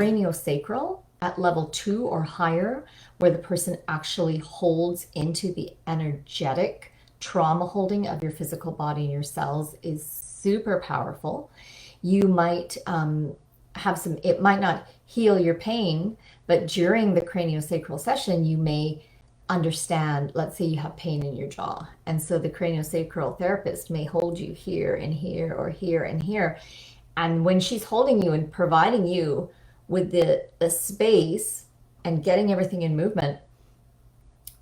craniosacral at level 2 or higher, where the person actually holds into the energetic trauma holding of your physical body and your cells, is super powerful. You might have some, it might not heal your pain, but during the craniosacral session, you may understand, let's say you have pain in your jaw. And so the craniosacral therapist may hold you here and here or here and here. And when she's holding you and providing you with the space and getting everything in movement,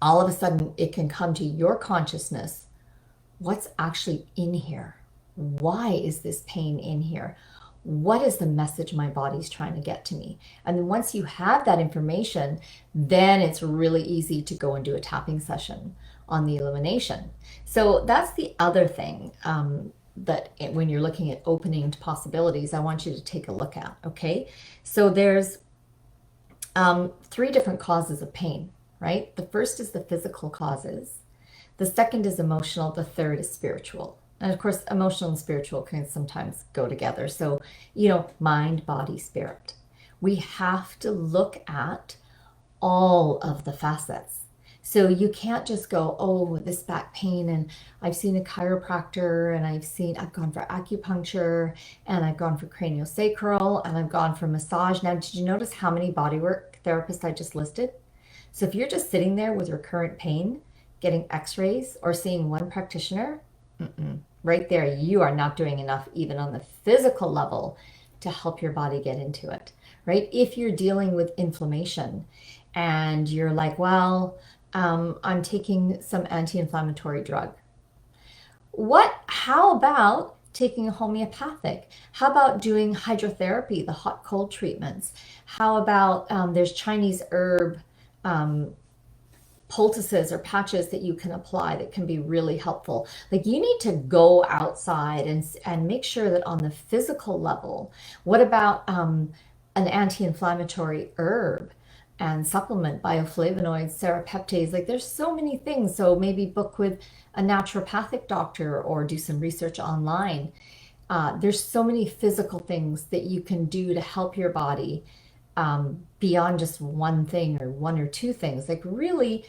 all of a sudden it can come to your consciousness. What's actually in here? Why is this pain in here? What is the message my body's trying to get to me? And then once you have that information, then it's really easy to go and do a tapping session on the illumination. So that's the other thing that when you're looking at opening to possibilities, I want you to take a look at, okay? So there's 3 different causes of pain, right? The first is the physical causes. The second is emotional. The third is spiritual. And of course, emotional and spiritual can sometimes go together. So, mind, body, spirit. We have to look at all of the facets. So you can't just go, oh, this back pain, and I've seen a chiropractor, and I've gone for acupuncture, and I've gone for craniosacral, and I've gone for massage. Now, did you notice how many bodywork therapists I just listed? So if you're just sitting there with recurrent pain, getting x-rays or seeing one practitioner, right there, you are not doing enough even on the physical level to help your body get into it, right? If you're dealing with inflammation and you're like, well, I'm taking some anti-inflammatory drug. How about taking a homeopathic? How about doing hydrotherapy, the hot cold treatments? How about there's Chinese herb poultices or patches that you can apply that can be really helpful. Like, you need to go outside and make sure that on the physical level. What about an anti-inflammatory herb and supplement, bioflavonoids, serapeptase? Like, there's so many things. So maybe book with a naturopathic doctor or do some research online. There's so many physical things that you can do to help your body beyond just one thing or one or two things. Like, really,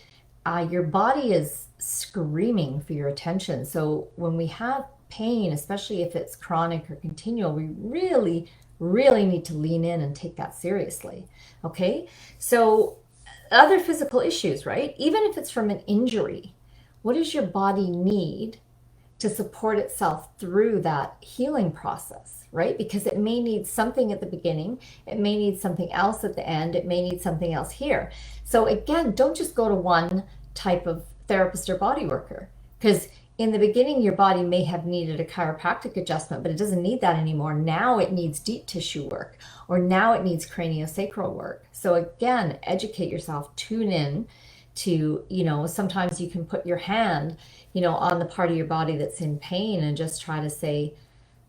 your body is screaming for your attention. So when we have pain, especially if it's chronic or continual, we really, really need to lean in and take that seriously. Okay? So other physical issues, right? Even if it's from an injury, what does your body need to support itself through that healing process, right? Because it may need something at the beginning, it may need something else at the end, it may need something else here. So again, don't just go to one type of therapist or body worker, because in the beginning your body may have needed a chiropractic adjustment, but it doesn't need that anymore. Now it needs deep tissue work, or now it needs craniosacral work. So again, educate yourself, tune in to, sometimes you can put your hand, on the part of your body that's in pain and just try to say,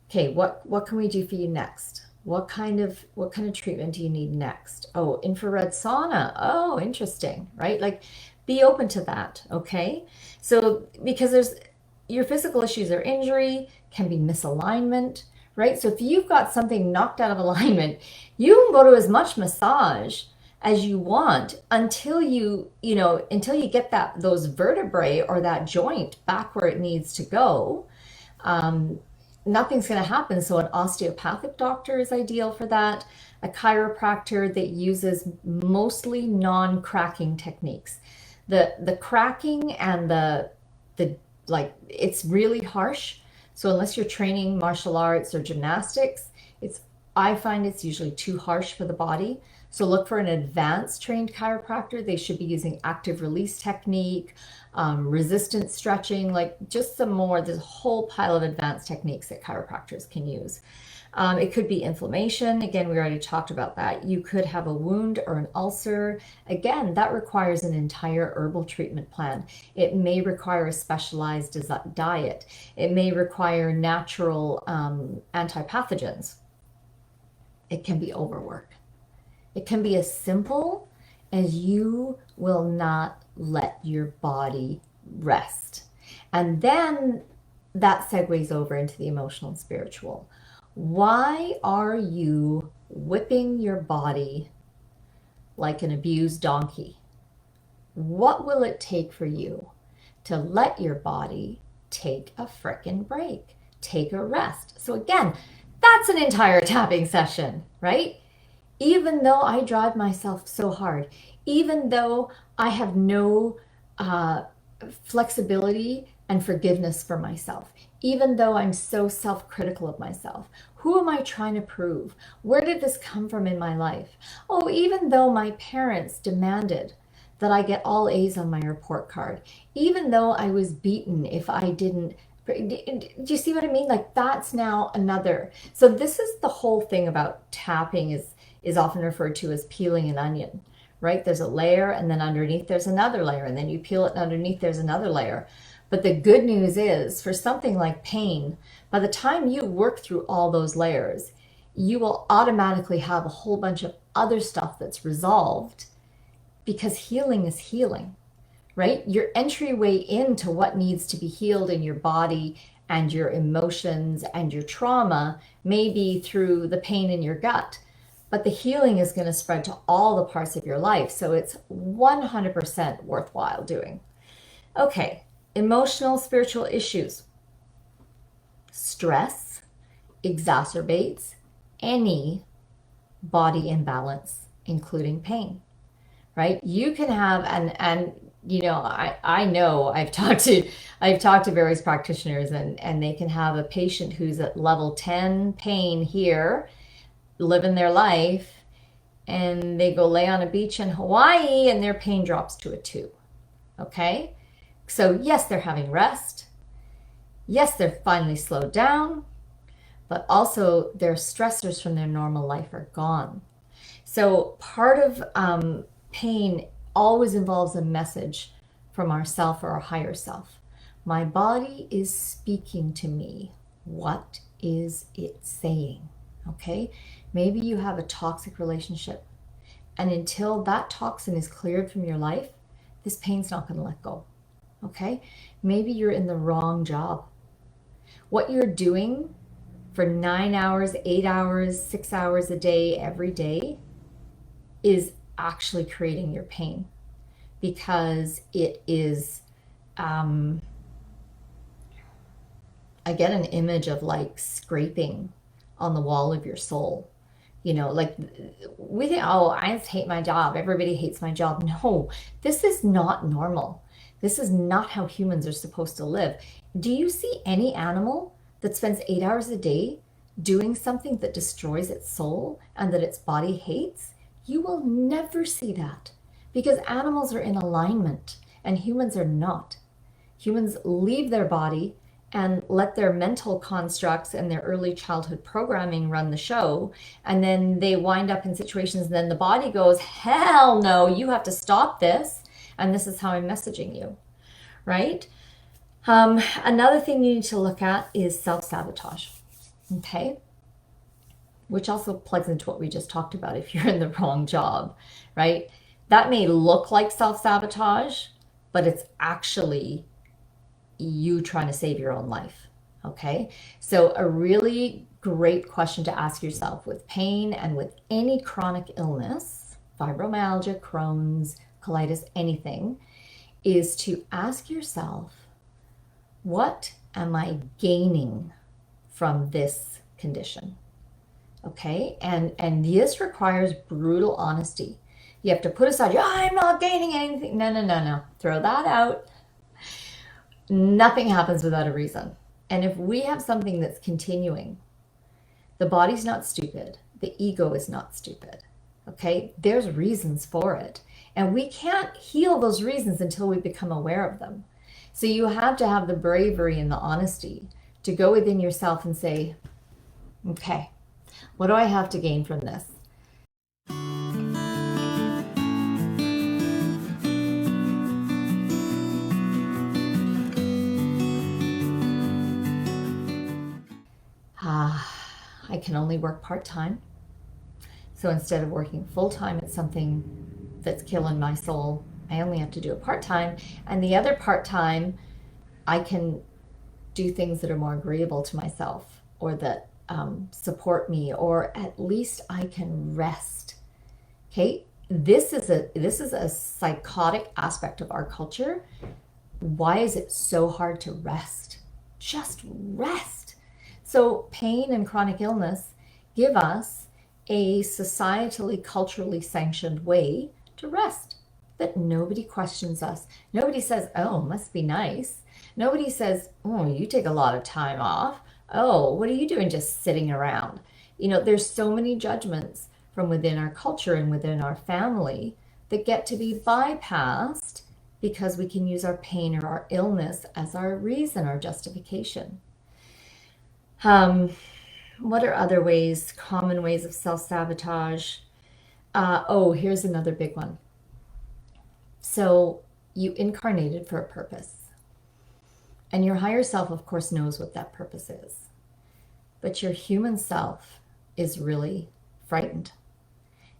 okay, what can we do for you next? What kind of treatment do you need next? Oh, infrared sauna. Oh, interesting, right? Like, be open to that, okay? So because your physical issues are injury, can be misalignment, right? So if you've got something knocked out of alignment, you can go to as much massage as you want until you get those vertebrae or that joint back where it needs to go. Nothing's going to happen. So an osteopathic doctor is ideal for that. A chiropractor that uses mostly non-cracking techniques. The cracking and the it's really harsh. So unless you're training martial arts or gymnastics, I find it's usually too harsh for the body. So look for an advanced trained chiropractor. They should be using active release technique, resistance stretching, like just there's a whole pile of advanced techniques that chiropractors can use. It could be inflammation. Again, we already talked about that. You could have a wound or an ulcer. Again, that requires an entire herbal treatment plan. It may require a specialized diet. It may require natural antipathogens. It can be overwork. It can be as simple as you will not let your body rest. And then that segues over into the emotional and spiritual. Why are you whipping your body like an abused donkey. What will it take for you to let your body take a frickin' break, take a rest? So again, that's an entire tapping session, right? Even though I drive myself so hard, even though I have no flexibility and forgiveness for myself, even though I'm so self-critical of myself, who am I trying to prove? Where did this come from in my life? Oh, even though my parents demanded that I get all A's on my report card, even though I was beaten if I didn't. Do you see what I mean? Like, that's now another. So this is the whole thing about tapping is often referred to as peeling an onion, right? There's a layer, and then underneath there's another layer, and then you peel it, and underneath there's another layer. But the good news is, for something like pain, by the time you work through all those layers, you will automatically have a whole bunch of other stuff that's resolved, because healing is healing, right? Your entryway into what needs to be healed in your body and your emotions and your trauma may be through the pain in your gut, but the healing is going to spread to all the parts of your life. So it's 100% worthwhile doing. Okay, emotional, spiritual issues. Stress exacerbates any body imbalance, including pain, right? You can have, and you know, I know I've talked to various practitioners, and they can have a patient who's at level 10 pain here, living their life, and they go lay on a beach in Hawaii and their pain drops to a 2. Okay? So yes, they're having rest. Yes, they're finally slowed down, but also their stressors from their normal life are gone. So part of pain always involves a message from ourself or our higher self. My body is speaking to me. What is it saying? Okay? Maybe you have a toxic relationship, and until that toxin is cleared from your life, this pain's not going to let go. Okay? Maybe you're in the wrong job. What you're doing for 9 hours, 8 hours, 6 hours a day, every day, is actually creating your pain, because it is, I get an image of like scraping on the wall of your soul. You know, like we think, oh, I just hate my job. Everybody hates my job. No, this is not normal. This is not how humans are supposed to live. Do you see any animal that spends 8 hours a day doing something that destroys its soul and that its body hates? You will never see that, because animals are in alignment and humans are not. Humans leave their body and let their mental constructs and their early childhood programming run the show, and then they wind up in situations, and then the body goes, hell no, you have to stop this, and this is how I'm messaging you, right? Another thing you need to look at is self-sabotage, okay? Which also plugs into what we just talked about if you're in the wrong job, right? That may look like self-sabotage, but it's actually you trying to save your own life, okay? So a really great question to ask yourself with pain and with any chronic illness, fibromyalgia, Crohn's, colitis, anything, is to ask yourself, what am I gaining from this condition? Okay, and this requires brutal honesty. You have to put aside, I'm not gaining anything. No. Throw that out. Nothing happens without a reason. And if we have something that's continuing, the body's not stupid. The ego is not stupid. Okay, there's reasons for it. And we can't heal those reasons until we become aware of them. So you have to have the bravery and the honesty to go within yourself and say, okay, what do I have to gain from this? I can only work part-time. So instead of working full-time at something that's killing my soul, I only have to do it part-time. And the other part-time, I can do things that are more agreeable to myself, or that support me, or at least I can rest. Okay, this is a psychotic aspect of our culture. Why is it so hard to rest? Just rest. So pain and chronic illness give us a societally, culturally sanctioned way to rest that nobody questions us. Nobody says, oh, must be nice. Nobody says, oh, you take a lot of time off. Oh, what are you doing just sitting around? There's so many judgments from within our culture and within our family that get to be bypassed because we can use our pain or our illness as our reason, our justification. What are other ways, common ways of self-sabotage? Here's another big one. So you incarnated for a purpose. And your higher self, of course, knows what that purpose is. But your human self is really frightened.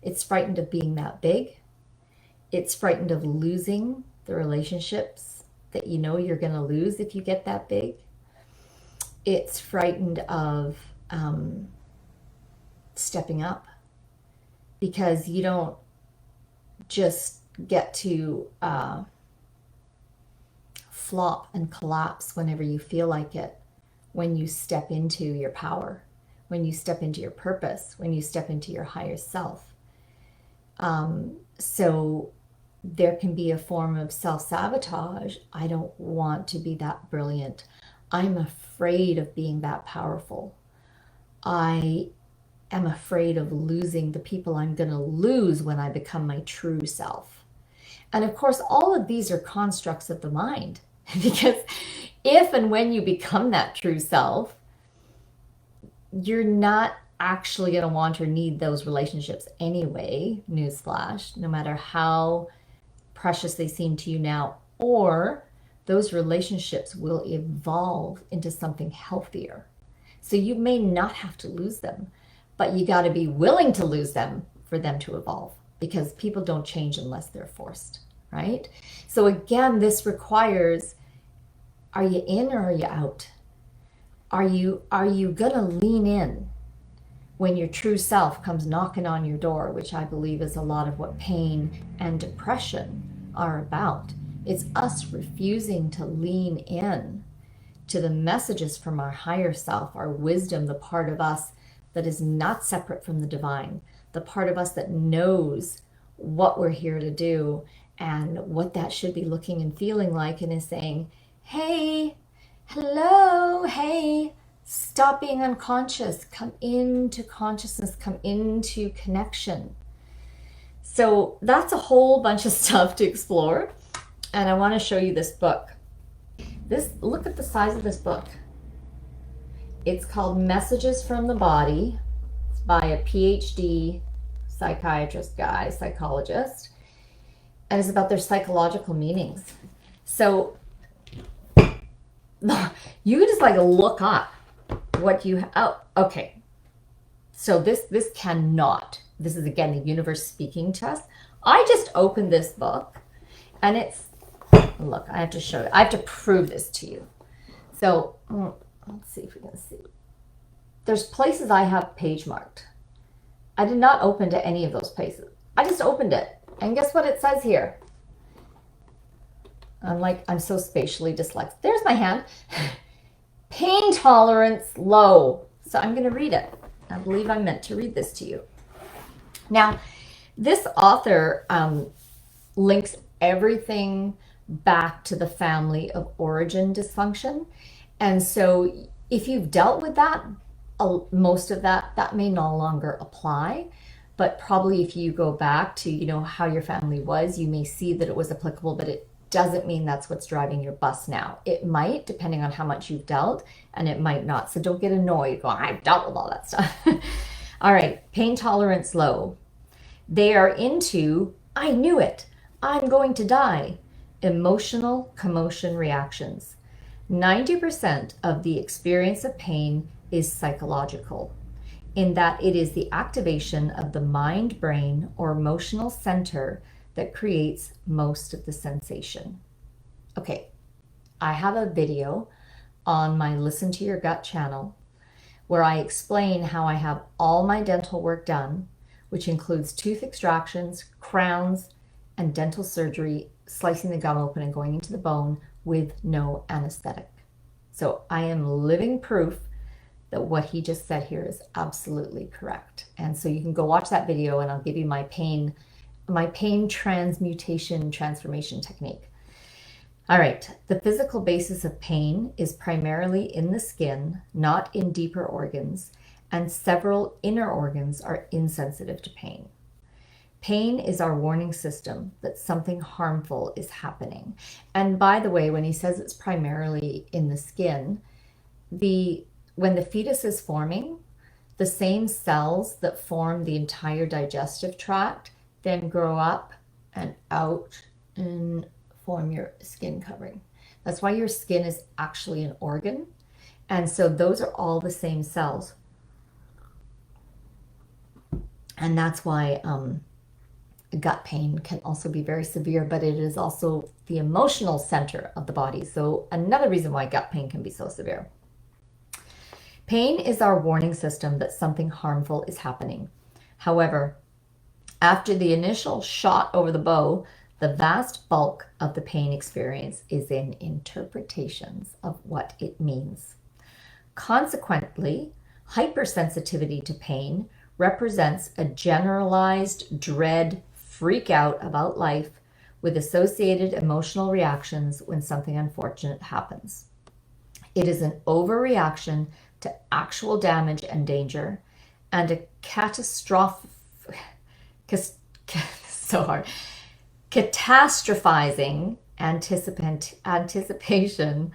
It's frightened of being that big. It's frightened of losing the relationships that you know you're going to lose if you get that big. It's frightened of stepping up, because you don't just get to flop and collapse whenever you feel like it. When you step into your power, when you step into your purpose, when you step into your higher self. So there can be a form of self-sabotage. I don't want to be that brilliant. I'm afraid of being that powerful. I am afraid of losing the people I'm going to lose when I become my true self. And of course, all of these are constructs of the mind, because if and when you become that true self, you're not actually going to want or need those relationships anyway, newsflash, no matter how precious they seem to you now, or those relationships will evolve into something healthier. So you may not have to lose them, but you got to be willing to lose them for them to evolve, because people don't change unless they're forced, right? So again, this requires, are you in or are you out? Are you gonna lean in when your true self comes knocking on your door, which I believe is a lot of what pain and depression are about. It's us refusing to lean in to the messages from our higher self, our wisdom, the part of us that is not separate from the divine, the part of us that knows what we're here to do and what that should be looking and feeling like, and is saying, hey, hello, hey, stop being unconscious, come into consciousness, come into connection. So that's a whole bunch of stuff to explore. And I want to show you this book. Look at the size of this book. It's called Messages from the Body. It's by a PhD psychiatrist guy, psychologist. And it's about their psychological meanings. So you can just like look up what you, okay. So this is again the universe speaking to us. I just opened this book and it's, look, I have to show you. I have to prove this to you. So let's see if we can see. There's places I have page marked. I did not open to any of those places. I just opened it. And guess what it says here? I'm so spatially dyslexic. There's my hand. Pain tolerance low. So I'm going to read it. I believe I'm meant to read this to you. Now, this author links everything back to the family of origin dysfunction. And so if you've dealt with that, most of that may no longer apply. But probably if you go back to, how your family was, you may see that it was applicable, but it doesn't mean that's what's driving your bus now. It might, depending on how much you've dealt, and it might not. So don't get annoyed going, I've dealt with all that stuff. All right, pain tolerance low. They are into, I knew it, I'm going to die. Emotional commotion reactions. 90% of the experience of pain is psychological, in that it is the activation of the mind, brain, or emotional center that creates most of the sensation. Okay, I have a video on my Listen to Your Gut channel where I explain how I have all my dental work done, which includes tooth extractions, crowns, and dental surgery, slicing the gum open and going into the bone with no anesthetic. So I am living proof that what he just said here is absolutely correct. And so you can go watch that video and I'll give you my pain transmutation transformation technique. All right, the physical basis of pain is primarily in the skin, not in deeper organs, and several inner organs are insensitive to pain. Pain is our warning system that something harmful is happening. And by the way, when he says it's primarily in the skin, when the fetus is forming, the same cells that form the entire digestive tract then grow up and out and form your skin covering. That's why your skin is actually an organ. And so those are all the same cells. And that's why gut pain can also be very severe, but it is also the emotional center of the body. So another reason why gut pain can be so severe. Pain is our warning system that something harmful is happening. However, after the initial shot over the bow, the vast bulk of the pain experience is in interpretations of what it means. Consequently, hypersensitivity to pain represents a generalized dread, freak out about life with associated emotional reactions when something unfortunate happens. It is an overreaction to actual damage and danger, and a catastrophizing anticipation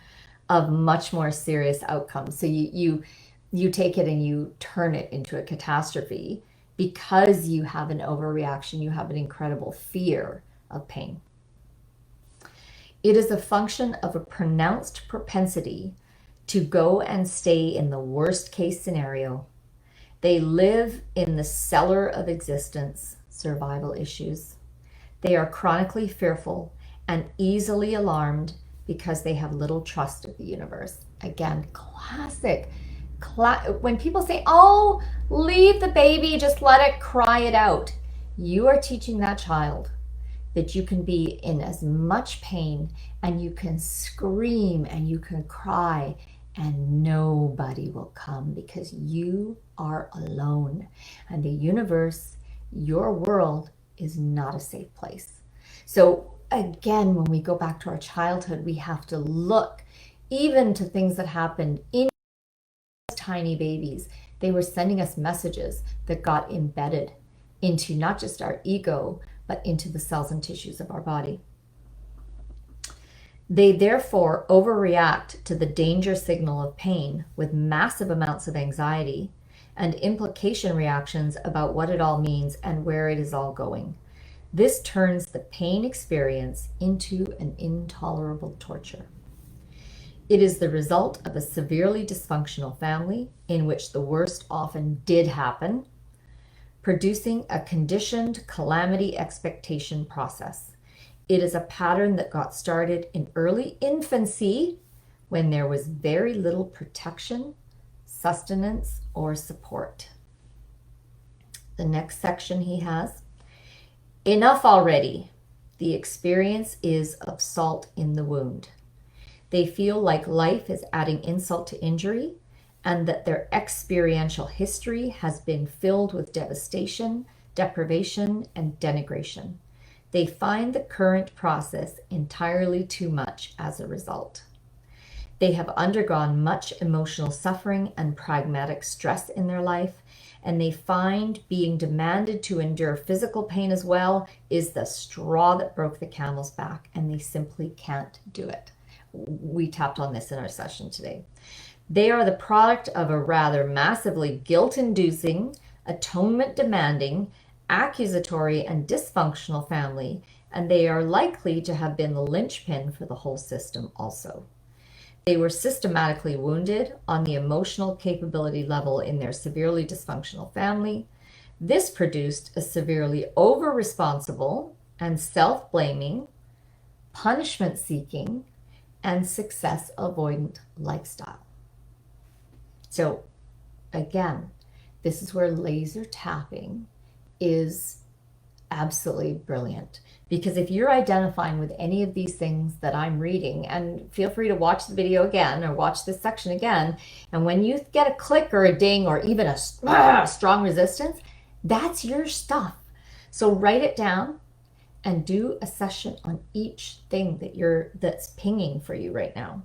of much more serious outcomes. So you take it and you turn it into a catastrophe because you have an overreaction, you have an incredible fear of pain. It is a function of a pronounced propensity to go and stay in the worst case scenario. They live in the cellar of existence, survival issues. They are chronically fearful and easily alarmed because they have little trust of the universe. Again, classic. When people say, oh, leave the baby, just let it cry it out. You are teaching that child that you can be in as much pain and you can scream and you can cry and nobody will come because you are alone. And the universe, your world, is not a safe place. So again, when we go back to our childhood, we have to look even to things that happened in tiny babies. They were sending us messages that got embedded into not just our ego, but into the cells and tissues of our body. They therefore overreact to the danger signal of pain with massive amounts of anxiety and implication reactions about what it all means and where it is all going. This turns the pain experience into an intolerable torture. It is the result of a severely dysfunctional family in which the worst often did happen, producing a conditioned calamity expectation process. It is a pattern that got started in early infancy when there was very little protection, sustenance, or support. The next section he has, enough already. The experience is of salt in the wound. They feel like life is adding insult to injury and that their experiential history has been filled with devastation, deprivation, and denigration. They find the current process entirely too much as a result. They have undergone much emotional suffering and pragmatic stress in their life, and they find being demanded to endure physical pain as well is the straw that broke the camel's back, and they simply can't do it. We tapped on this in our session today. They are the product of a rather massively guilt-inducing, atonement-demanding, accusatory, and dysfunctional family, and they are likely to have been the linchpin for the whole system also. They were systematically wounded on the emotional capability level in their severely dysfunctional family. This produced a severely over-responsible and self-blaming, punishment-seeking, and success-avoidant lifestyle. So again, this is where laser tapping is absolutely brilliant. Because if you're identifying with any of these things that I'm reading, and feel free to watch the video again or watch this section again, and when you get a click or a ding or even a strong resistance, that's your stuff. So write it down and do a session on each thing that's pinging for you right now.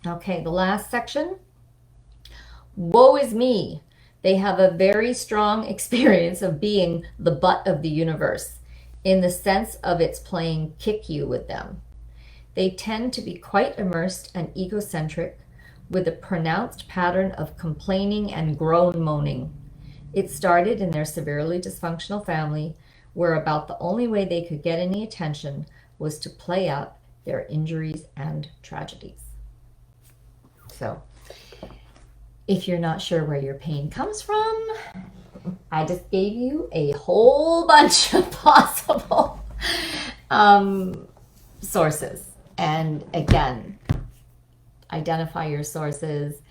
Okay, the last section. Woe is me. They have a very strong experience of being the butt of the universe in the sense of it's playing kick you with them. They tend to be quite immersed and egocentric with a pronounced pattern of complaining and groan moaning. It started in their severely dysfunctional family, where about the only way they could get any attention was to play up their injuries and tragedies. So, if you're not sure where your pain comes from, I just gave you a whole bunch of possible sources. And again, identify your sources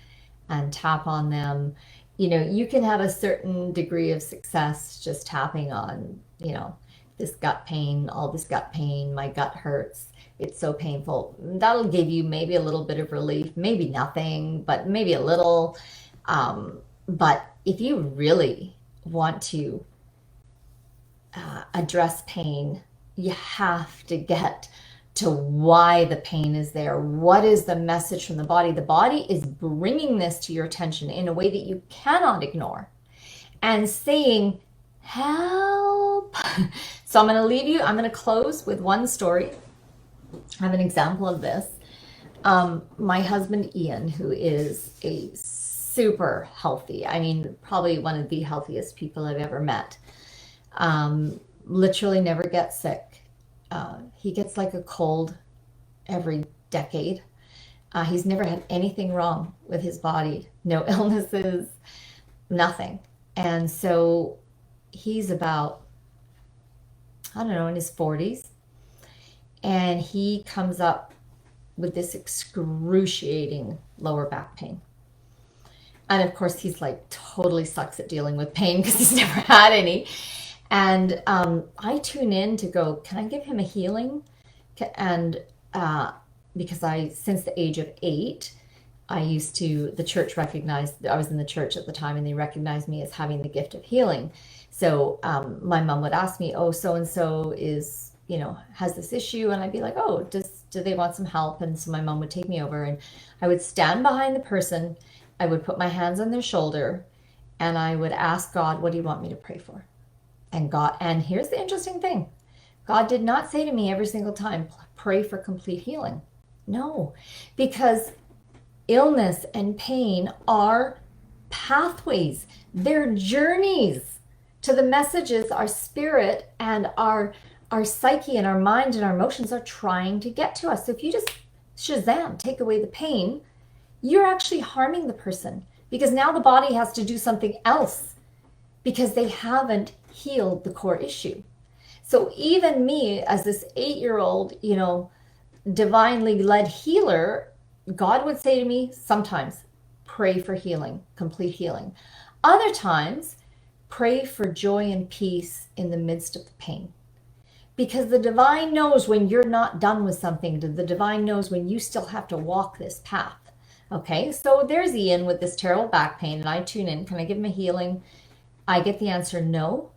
and tap on them. You know, you can have a certain degree of success just tapping on, you know, this gut pain, all this gut pain, my gut hurts. It's so painful. That'll give you maybe a little bit of relief, maybe nothing, but maybe a little. But if you really want to address pain, you have to get to why the pain is there. What is the message from the body? The body is bringing this to your attention in a way that you cannot ignore and saying, help. So I'm going to leave you. I'm going to close with one story. I have an example of this. My husband, Ian, who is a super healthy, I mean, probably one of the healthiest people I've ever met, literally never gets sick. He gets like a cold every decade. He's never had anything wrong with his body, no illnesses, nothing. And so he's about, I don't know, in his 40s. And he comes up with this excruciating lower back pain. And of course, he's like totally sucks at dealing with pain because he's never had any. And I tune in to go, can I give him a healing? And because since the age of 8, the church recognized, I was in the church at the time, and they recognized me as having the gift of healing. So my mom would ask me, oh, so-and-so is, you know, has this issue. And I'd be like, oh, do they want some help? And so my mom would take me over, and I would stand behind the person. I would put my hands on their shoulder, and I would ask God, what do you want me to pray for? And here's the interesting thing. God did not say to me every single time, pray for complete healing. No, because illness and pain are pathways. They're journeys to the messages our spirit and our psyche and our mind and our emotions are trying to get to us. So if you just Shazam, take away the pain, you're actually harming the person, because now the body has to do something else because they haven't healed the core issue. So even me as this 8-year-old, you know, divinely led healer, God would say to me sometimes, pray for healing, complete healing. Other times, pray for joy and peace in the midst of the pain. Because the divine knows when you're not done with something. The divine knows when you still have to walk this path. Okay, so there's Ian with this terrible back pain, and I tune in. Can I give him a healing? I get the answer, no.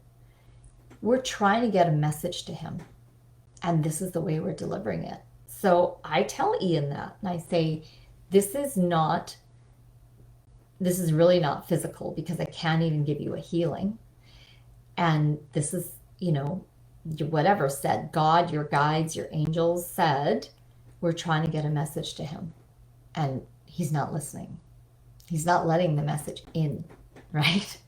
We're trying to get a message to him, and this is the way we're delivering it. So I tell Ian that, and I say, this is really not physical, because I can't even give you a healing. And this is, you know, whatever said, God, your guides, your angels said, we're trying to get a message to him. And he's not listening. He's not letting the message in, right?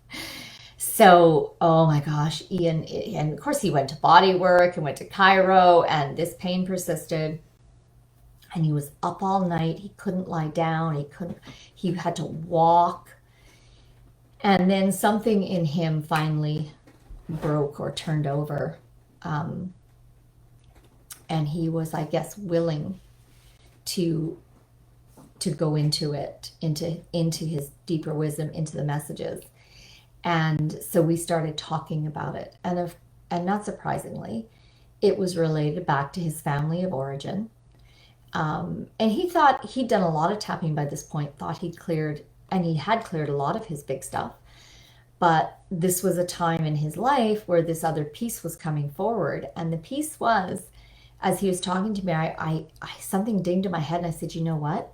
So, oh my gosh, Ian, and of course he went to body work and went to chiro, and this pain persisted. And he was up all night. He couldn't lie down. He had to walk. And then something in him finally broke or turned over. And he was, I guess, willing to to go into it, into his deeper wisdom, into the messages. And so we started talking about it. And not surprisingly, it was related back to his family of origin. And he thought he'd done a lot of tapping by this point, thought he'd cleared, and he had cleared a lot of his big stuff. But this was a time in his life where this other piece was coming forward. And the piece was, as he was talking to me, I something dinged in my head, and I said, you know what?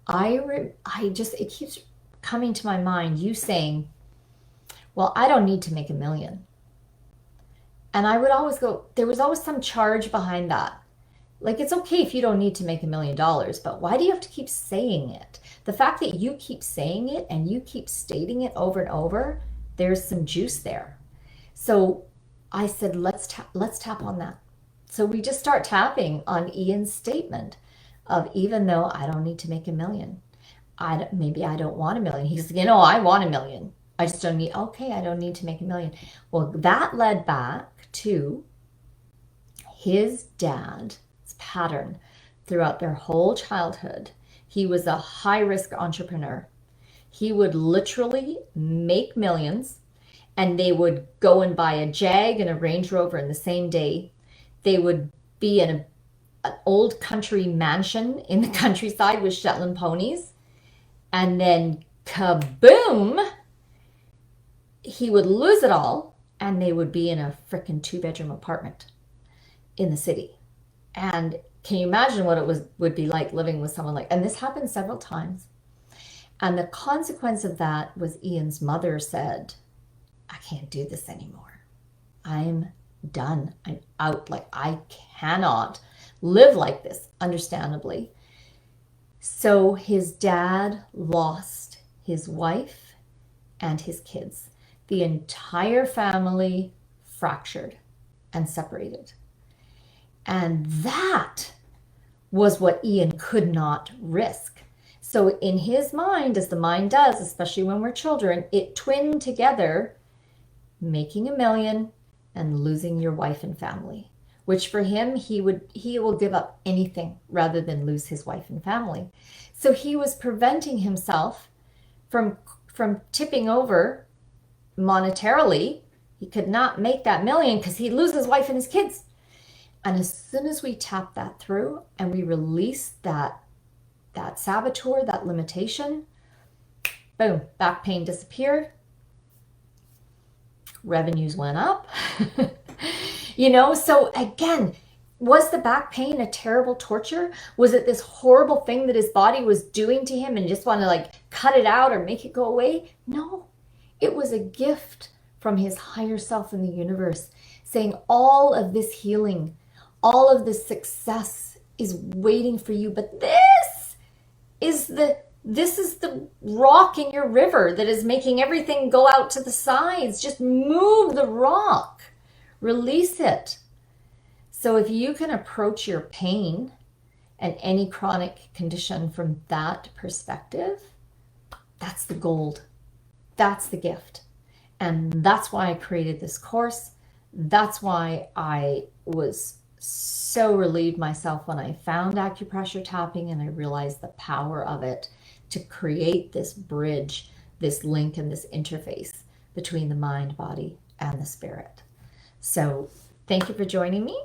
It keeps coming to my mind, you saying, well, I don't need to make $1 million. And I would always go, there was always some charge behind that. Like, it's okay if you don't need to make $1 million, but why do you have to keep saying it? The fact that you keep saying it and you keep stating it over and over, there's some juice there. So I said, let's tap on that. So we just start tapping on Ian's statement of, even though I don't need to make $1 million, maybe I don't want $1 million. He said, I want $1 million. I just don't need, okay, I don't need to make $1 million. Well, that led back to his dad's pattern throughout their whole childhood. He was a high-risk entrepreneur. He would literally make millions, and they would go and buy a Jag and a Range Rover in the same day. They would be in an old country mansion in the countryside with Shetland ponies, and then kaboom, he would lose it all, and they would be in a frickin' 2-bedroom apartment in the city. And can you imagine what it would be like living with someone like, and this happened several times. And the consequence of that was Ian's mother said, I can't do this anymore. I'm done. I'm out. Like, I cannot live like this, understandably. So his dad lost his wife and his kids. The entire family fractured and separated. And that was what Ian could not risk. So in his mind, as the mind does, especially when we're children, it twinned together making $1 million and losing your wife and family, which for him, he will give up anything rather than lose his wife and family. So he was preventing himself from tipping over monetarily. He could not make that $1 million because he'd lose his wife and his kids. And as soon as we tap that through and we release that saboteur, that limitation, boom, back pain disappeared. Revenues went up. So again, was the back pain a terrible torture? Was it this horrible thing that his body was doing to him and just want to like cut it out or make it go away? No, it was a gift from his higher self in the universe saying all of this healing, all of this success is waiting for you, but this is the rock in your river that is making everything go out to the sides. Just move the rock, release it. So if you can approach your pain and any chronic condition from that perspective, that's the gold. That's the gift. And that's why I created this course. That's why I was so relieved myself when I found acupressure tapping and I realized the power of it to create this bridge, this link, and this interface between the mind, body, and the spirit. So thank you for joining me.